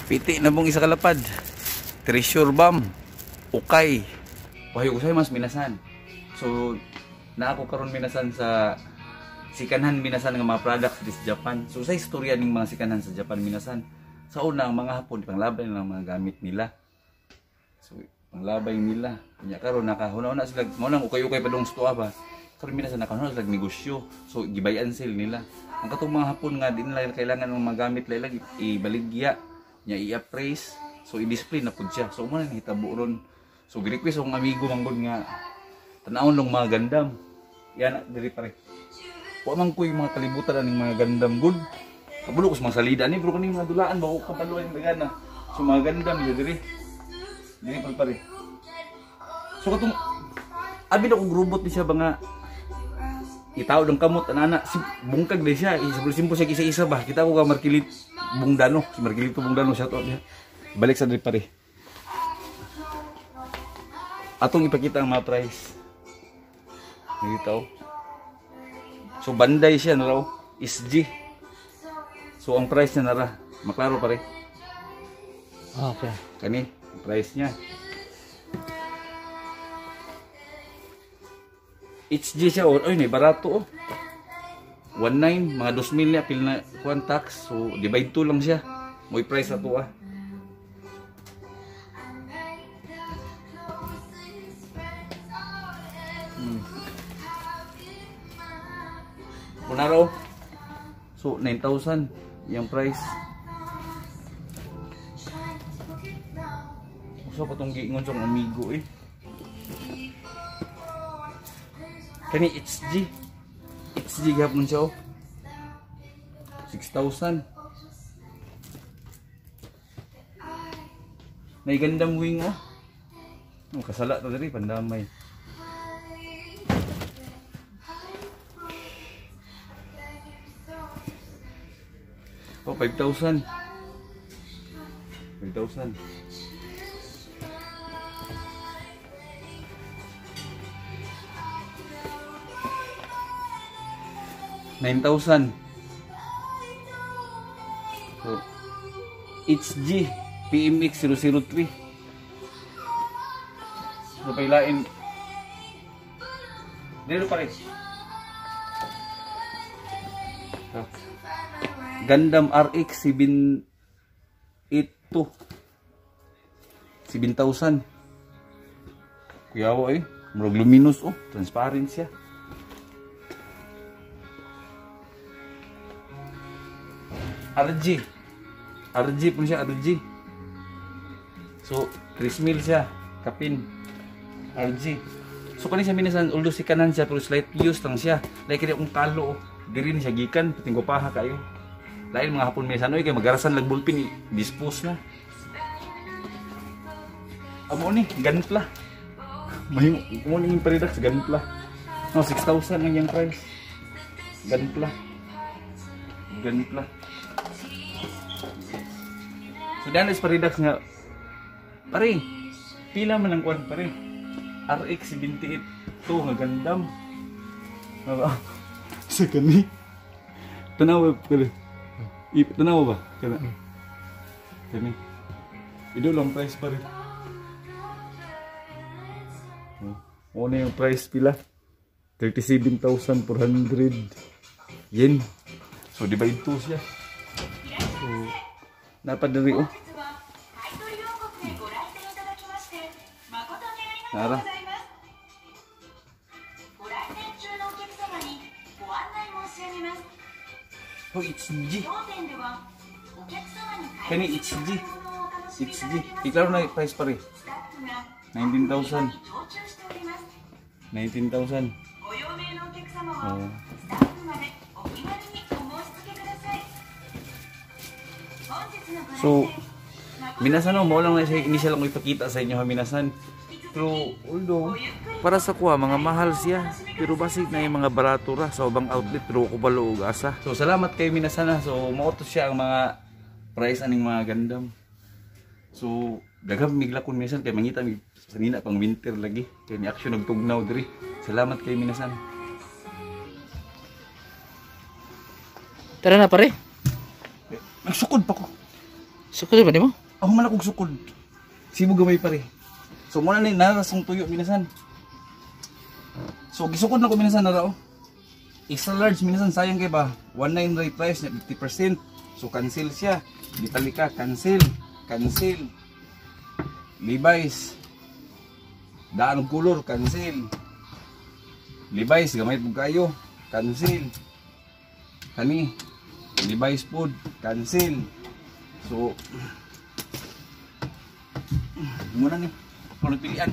Piti na mong isa kalapad. Treasure bomb. Ukay. Pahayo ko sa'yo mas minasan. So, na ako karon minasan sa sikanhan minasan ng mga products sa Japan. So, sa istorya ng mga sikanhan sa Japan minasan. Sa una, ang mga Hapon, panglabay ng mga gamit nila. So, panglabay nila. Kanya karon nakahuna-una sila. Maunang ukay-ukay pa dong stuwa ba. Karon minasan nakahuna sila negosyo. So, gibayan sila nila. Ang katong mga Hapon nga, di nila kailangan ng mga gamit nila ibaligya. Nya i-appraise, so i-display na pud siya. So mo na hitabo ron. So gi-request ang amigo manggod nga tanawon long mga gandam. Yan diri pare. Wa man koy mga kalibutan aning mga gandam good. Kabulo ko sa mga salida ni bro kani mga dulaan ba ko kapalo ang dagana. So mga gandam diri. Diri pare. So katong abi na ko grubot ni siya ba nga itaw ng kamot ana si bungkag di siya simple siya isa-isa ba kita ko ka Markilit Bungdano si Markilito Bungdano shout out niya balik sa diri pare atong ipakita ang mga price dito so banday siya na raw SG so ang price niya nara maklaro pare okay kani price niya HG siya oh, ay barato oh. 19 mga 2,000 niya apil na kuan tax. So divide 2 lang siya. Moy price ato ah. Punaro. So 9,000 yung price. Usa pa tong giingon sa amigo eh. Kani HG gapon siya oh 6,000 may gandang wing oh kasala to diri pandamay oh 5,000 9,000 so HG PMX 003 so pailain dito pare so, Gundam RX 782 7,000 kuyawa eh murag luminous oh transparent siya RG pun siya RG so 3,000 siya kapin RG so kani siya minasan although si kanan siya pero slight use lang siya like kini kung talo diri ni siya gikan pating paha kayo lain mga Hapon minasan oy kay magarasan lag bulpin dispose na amo ni ganpla mahimo mo ni predax ganpla no 6,000 ang yang price ganpla so dahil is Paradox nga pare pila man ang kuwan pare RX 78 to nga Gundam sa kani tanaw pare tanaw ba kana kani ido lang price pare ano yung price pila 37,400 yen so divide 2 siya so napadari oh Nara oh HG kani HG iklaro na price pare 19,000 oh so minasan mo lang na initial lang ipakita sa inyo ha minasan pero although para sa kuha mga mahal siya pero basic na yung mga barato ra sa ubang outlet pero ko balo og asa so salamat kay minasan ha so mautos siya ang mga price aning mga Gundam so daghang miglakon minasan kay mangita mig sanina pang winter lagi kay ni action nagtugnaw diri salamat kay minasan tara na pare nagsukod pa ko Sukod ba nimo? Ako man akong sukod. Sibo gamay pare. So muna ni narasong tuyo minasan. So gisukod na ko minasan na rao. Extra large minasan sayang kay ba? 19 rate price na 50%. So cancel siya. Bitali ka, cancel. Cancel. Levi's. Daan og color, cancel. Levi's gamay pug kayo, cancel. Kani Levi's food, cancel. So muna ni kung nagpilian.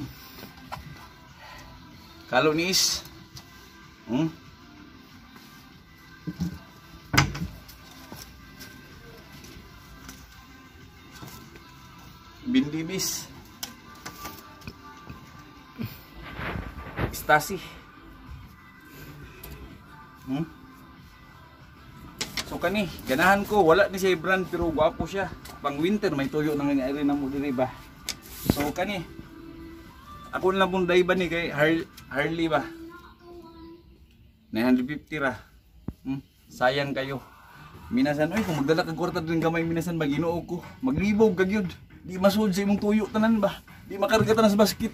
Kalo ni is Bindibis Stasi. So kani, ganahan ko, wala ni siya brand pero gwapo siya. Pang winter may tuyo nang nangyari na mo diri ba. So kani, ako lang pong dayba ni kay Harley ba. 950 ra. Sayang kayo. Minasan, oy kung magdala kag kwarta din gamay minasan maginuog ko. Maglibog kag yun. Di masud sa imong tuyo tanan ba. Di makarga tanan sa basket.